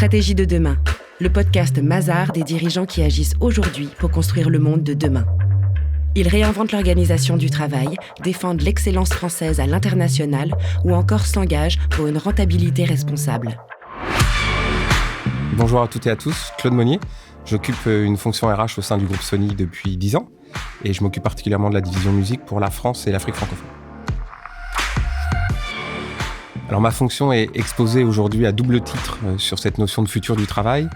Stratégie de demain, le podcast Mazars des dirigeants qui agissent aujourd'hui pour construire le monde de demain. Ils réinventent l'organisation du travail, défendent l'excellence française à l'international ou encore s'engagent pour une rentabilité responsable. Bonjour à toutes et à tous, Claude Monnier. J'occupe une fonction RH au sein du groupe Sony depuis 10 ans et je m'occupe particulièrement de la division musique pour la France et l'Afrique francophone. Alors ma fonction est exposée aujourd'hui à double titre sur cette notion de futur du travail,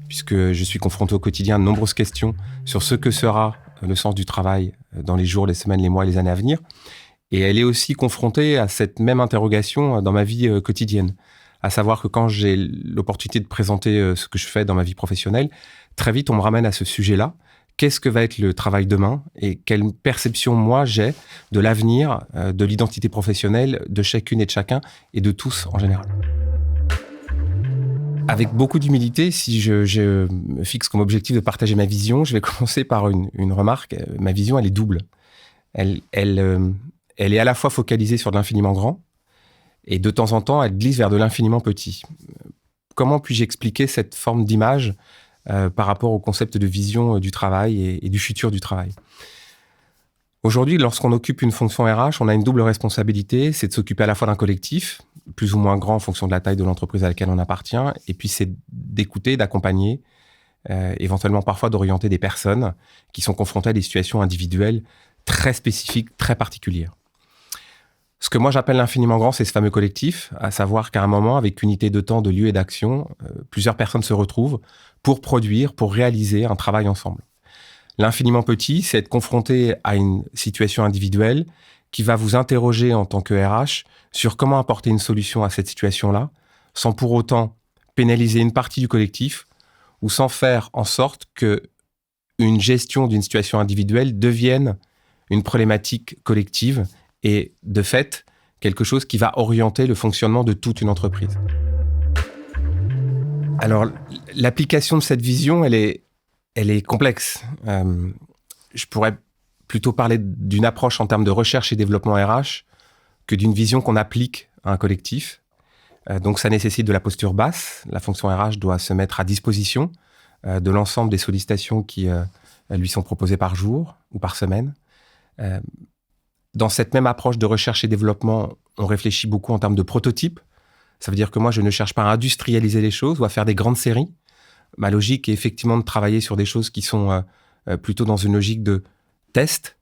puisque je suis confronté au quotidien de nombreuses questions sur ce que sera le sens du travail dans les jours, les semaines, les mois et les années à venir. Et elle est aussi confrontée à cette même interrogation dans ma vie quotidienne. À savoir que quand j'ai l'opportunité de présenter ce que je fais dans ma vie professionnelle, très vite on me ramène à ce sujet-là. Qu'est-ce que va être le travail demain et quelle perception moi j'ai de l'avenir, de l'identité professionnelle de chacune et de chacun et de tous en général. Avec beaucoup d'humilité, si je me fixe comme objectif de partager ma vision, je vais commencer par une remarque. Ma vision, elle est double. Elle est à la fois focalisée sur de l'infiniment grand et de temps en temps, elle glisse vers de l'infiniment petit. Comment puis-je expliquer cette forme d'image par rapport au concept de vision du travail et du futur du travail? Aujourd'hui, lorsqu'on occupe une fonction RH, on a une double responsabilité, c'est de s'occuper à la fois d'un collectif, plus ou moins grand en fonction de la taille de l'entreprise à laquelle on appartient, et puis c'est d'écouter, d'accompagner, éventuellement parfois d'orienter des personnes qui sont confrontées à des situations individuelles très spécifiques, très particulières. Ce que moi j'appelle l'infiniment grand, c'est ce fameux collectif, à savoir qu'à un moment, avec unité de temps, de lieu et d'action, plusieurs personnes se retrouvent pour produire, pour réaliser un travail ensemble. L'infiniment petit, c'est être confronté à une situation individuelle qui va vous interroger en tant que RH sur comment apporter une solution à cette situation-là, sans pour autant pénaliser une partie du collectif ou sans faire en sorte que une gestion d'une situation individuelle devienne une problématique collective et de fait quelque chose qui va orienter le fonctionnement de toute une entreprise. Alors, l'application de cette vision, elle est complexe. Je pourrais plutôt parler d'une approche en termes de recherche et développement RH que d'une vision qu'on applique à un collectif. Donc, ça nécessite de la posture basse. La fonction RH doit se mettre à disposition de l'ensemble des sollicitations qui lui sont proposées par jour ou par semaine. Dans cette même approche de recherche et développement, on réfléchit beaucoup en termes de prototypes. Ça veut dire que moi, je ne cherche pas à industrialiser les choses ou à faire des grandes séries. Ma logique est effectivement de travailler sur des choses qui sont plutôt dans une logique de test.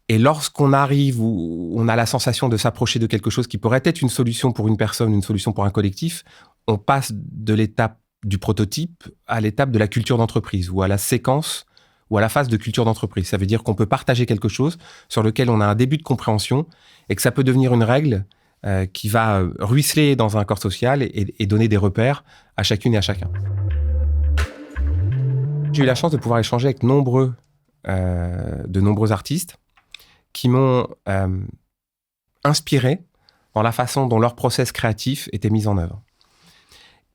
Et lorsqu'on arrive où on a la sensation de s'approcher de quelque chose qui pourrait être une solution pour une personne, une solution pour un collectif, on passe de l'étape du prototype à l'étape de la culture d'entreprise ou à la séquence ou à la phase de culture d'entreprise. Ça veut dire qu'on peut partager quelque chose sur lequel on a un début de compréhension et que ça peut devenir une règle qui va ruisseler dans un corps social et donner des repères à chacune et à chacun. J'ai eu la chance de pouvoir échanger avec de nombreux artistes qui m'ont inspiré dans la façon dont leur process créatif était mis en œuvre.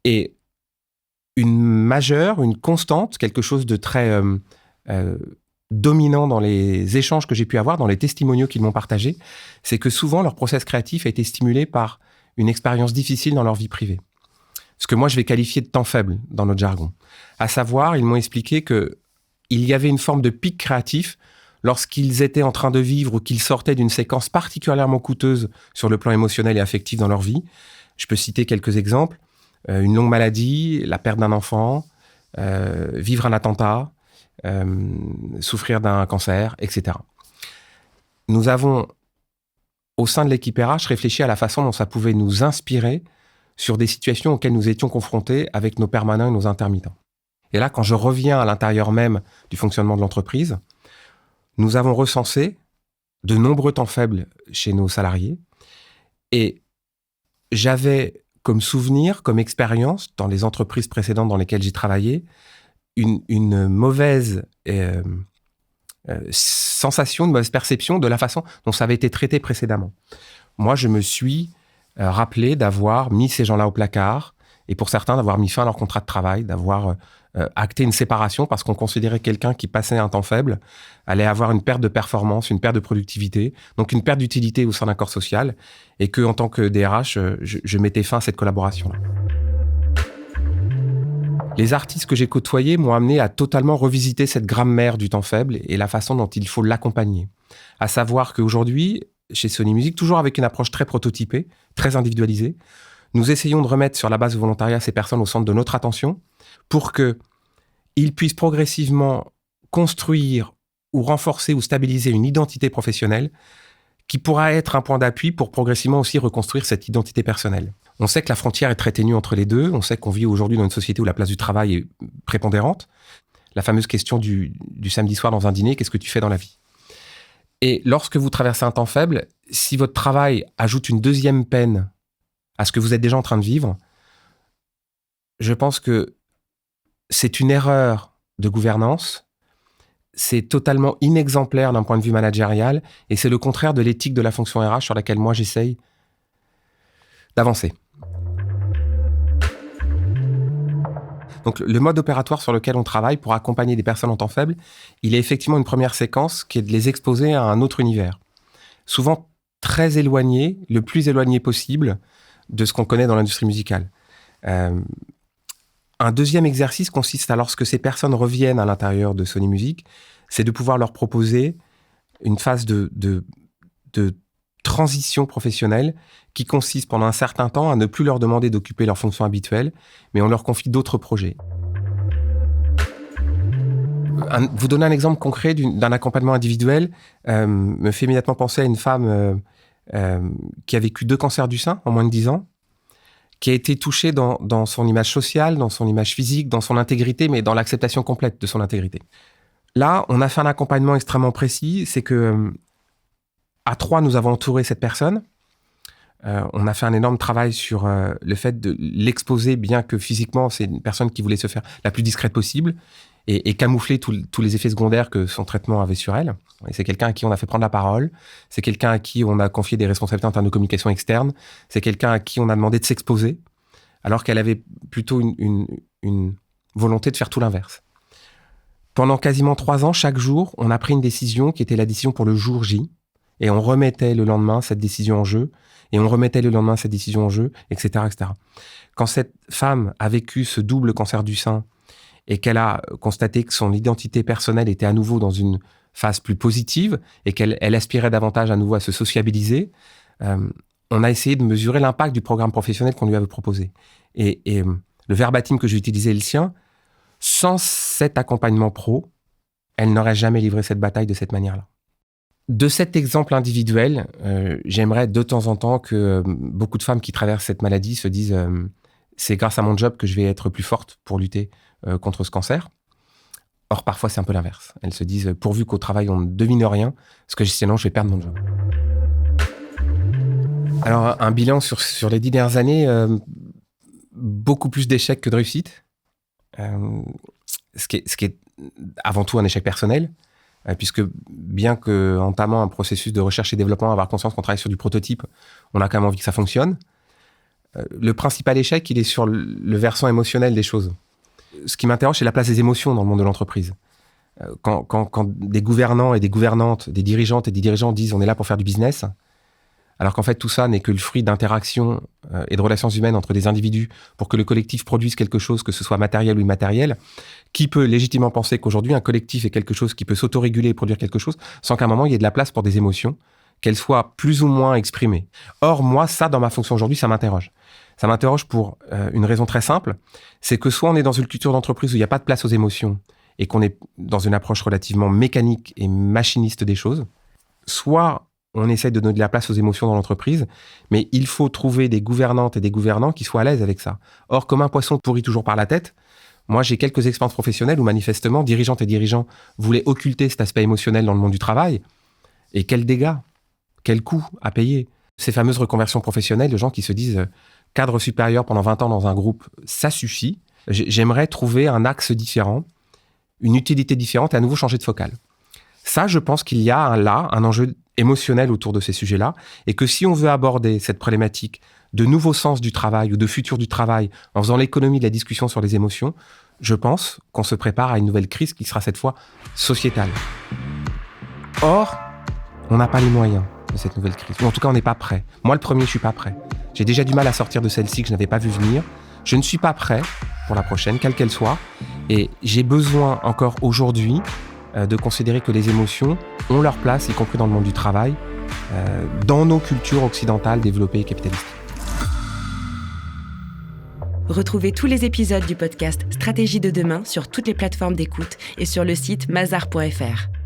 Et une constante, quelque chose de très dominant dans les échanges que j'ai pu avoir, dans les testimoniaux qu'ils m'ont partagés, c'est que souvent leur process créatif a été stimulé par une expérience difficile dans leur vie privée. Ce que moi je vais qualifier de temps faible dans notre jargon. À savoir, ils m'ont expliqué qu'il y avait une forme de pic créatif lorsqu'ils étaient en train de vivre ou qu'ils sortaient d'une séquence particulièrement coûteuse sur le plan émotionnel et affectif dans leur vie. Je peux citer quelques exemples. Une longue maladie, la perte d'un enfant, vivre un attentat, souffrir d'un cancer, etc. Nous avons, au sein de l'équipe RH, réfléchi à la façon dont ça pouvait nous inspirer sur des situations auxquelles nous étions confrontés avec nos permanents et nos intermittents. Et là, quand je reviens à l'intérieur même du fonctionnement de l'entreprise, nous avons recensé de nombreux temps faibles chez nos salariés et j'avais comme souvenir, comme expérience, dans les entreprises précédentes dans lesquelles j'ai travaillé, une mauvaise sensation, une mauvaise perception de la façon dont ça avait été traité précédemment. Moi, je me suis rappelé d'avoir mis ces gens-là au placard et pour certains, d'avoir mis fin à leur contrat de travail, d'avoir acté une séparation parce qu'on considérait que quelqu'un qui passait un temps faible allait avoir une perte de performance, une perte de productivité, donc une perte d'utilité au sein d'un corps social et que, en tant que DRH, je mettais fin à cette collaboration-là. Les artistes que j'ai côtoyés m'ont amené à totalement revisiter cette grammaire du temps faible et la façon dont il faut l'accompagner. À savoir qu'aujourd'hui, chez Sony Music, toujours avec une approche très prototypée, très individualisée, nous essayons de remettre sur la base du volontariat ces personnes au centre de notre attention pour qu'ils puissent progressivement construire ou renforcer ou stabiliser une identité professionnelle qui pourra être un point d'appui pour progressivement aussi reconstruire cette identité personnelle. On sait que la frontière est très ténue entre les deux. On sait qu'on vit aujourd'hui dans une société où la place du travail est prépondérante. La fameuse question du samedi soir dans un dîner, qu'est-ce que tu fais dans la vie ? Et lorsque vous traversez un temps faible, si votre travail ajoute une deuxième peine à ce que vous êtes déjà en train de vivre, je pense que c'est une erreur de gouvernance, c'est totalement inexemplaire d'un point de vue managérial et c'est le contraire de l'éthique de la fonction RH sur laquelle moi j'essaye d'avancer. Donc le mode opératoire sur lequel on travaille pour accompagner des personnes en temps faible, il est effectivement une première séquence qui est de les exposer à un autre univers. Souvent très éloigné, le plus éloigné possible de ce qu'on connaît dans l'industrie musicale. Un deuxième exercice consiste à, lorsque ces personnes reviennent à l'intérieur de Sony Music, c'est de pouvoir leur proposer une phase de transition professionnelle qui consiste pendant un certain temps à ne plus leur demander d'occuper leurs fonctions habituelles, mais on leur confie d'autres projets. Vous donner un exemple concret d'un accompagnement individuel me fait immédiatement penser à une femme qui a vécu 2 cancers du sein en moins de 10 ans, qui a été touchée dans son image sociale, dans son image physique, dans son intégrité, mais dans l'acceptation complète de son intégrité. Là, on a fait un accompagnement extrêmement précis, c'est que à 3, nous avons entouré cette personne. On a fait un énorme travail sur le fait de l'exposer, bien que physiquement, c'est une personne qui voulait se faire la plus discrète possible et camoufler tous les effets secondaires que son traitement avait sur elle. Et c'est quelqu'un à qui on a fait prendre la parole, c'est quelqu'un à qui on a confié des responsabilités en termes de communication externe, c'est quelqu'un à qui on a demandé de s'exposer, alors qu'elle avait plutôt une volonté de faire tout l'inverse. Pendant quasiment 3 ans, chaque jour, on a pris une décision qui était la décision pour le jour J, et on remettait le lendemain cette décision en jeu, et on remettait le lendemain cette décision en jeu, etc., etc. Quand cette femme a vécu ce double cancer du sein et qu'elle a constaté que son identité personnelle était à nouveau dans une phase plus positive et qu'elle aspirait davantage à nouveau à se sociabiliser, on a essayé de mesurer l'impact du programme professionnel qu'on lui avait proposé. Et le verbatim que j'ai utilisé est le sien. Sans cet accompagnement pro, elle n'aurait jamais livré cette bataille de cette manière-là. De cet exemple individuel, j'aimerais de temps en temps que beaucoup de femmes qui traversent cette maladie se disent c'est grâce à mon job que je vais être plus forte pour lutter contre ce cancer. Or, parfois, c'est un peu l'inverse. Elles se disent pourvu qu'au travail, on ne devine rien, parce que sinon, je vais perdre mon job. Alors, un bilan sur les 10 dernières années, beaucoup plus d'échecs que de réussites. Ce qui est avant tout un échec personnel. Puisque bien qu'entamant un processus de recherche et développement, avoir conscience qu'on travaille sur du prototype, on a quand même envie que ça fonctionne. Le principal échec, il est sur le versant émotionnel des choses. Ce qui m'interroge, c'est la place des émotions dans le monde de l'entreprise. Quand des gouvernants et des gouvernantes, des dirigeantes et des dirigeants disent on est là pour faire du business, alors qu'en fait tout ça n'est que le fruit d'interactions et de relations humaines entre des individus pour que le collectif produise quelque chose, que ce soit matériel ou immatériel, qui peut légitimement penser qu'aujourd'hui un collectif est quelque chose qui peut s'autoréguler et produire quelque chose sans qu'à un moment il y ait de la place pour des émotions, qu'elles soient plus ou moins exprimées. Or moi, ça dans ma fonction aujourd'hui, ça m'interroge. Ça m'interroge pour une raison très simple, c'est que soit on est dans une culture d'entreprise où il n'y a pas de place aux émotions et qu'on est dans une approche relativement mécanique et machiniste des choses, soit on essaie de donner de la place aux émotions dans l'entreprise, mais il faut trouver des gouvernantes et des gouvernants qui soient à l'aise avec ça. Or, comme un poisson pourrit toujours par la tête, moi j'ai quelques expériences professionnelles où manifestement, dirigeantes et dirigeants voulaient occulter cet aspect émotionnel dans le monde du travail. Et quels dégâts, quel coût à payer. Ces fameuses reconversions professionnelles, de gens qui se disent cadre supérieur pendant 20 ans dans un groupe, ça suffit. J'aimerais trouver un axe différent, une utilité différente et à nouveau changer de focale. Ça, je pense qu'il y a là un enjeu émotionnel autour de ces sujets-là et que si on veut aborder cette problématique de nouveau sens du travail ou de futur du travail en faisant l'économie de la discussion sur les émotions, je pense qu'on se prépare à une nouvelle crise qui sera cette fois sociétale. Or, on n'a pas les moyens de cette nouvelle crise. Ou en tout cas, on n'est pas prêt. Moi, le premier, je suis pas prêt. J'ai déjà du mal à sortir de celle-ci que je n'avais pas vu venir. Je ne suis pas prêt pour la prochaine, quelle qu'elle soit. Et j'ai besoin encore aujourd'hui de considérer que les émotions ont leur place, y compris dans le monde du travail, dans nos cultures occidentales développées et capitalistes. Retrouvez tous les épisodes du podcast Stratégie de demain sur toutes les plateformes d'écoute et sur le site mazars.fr.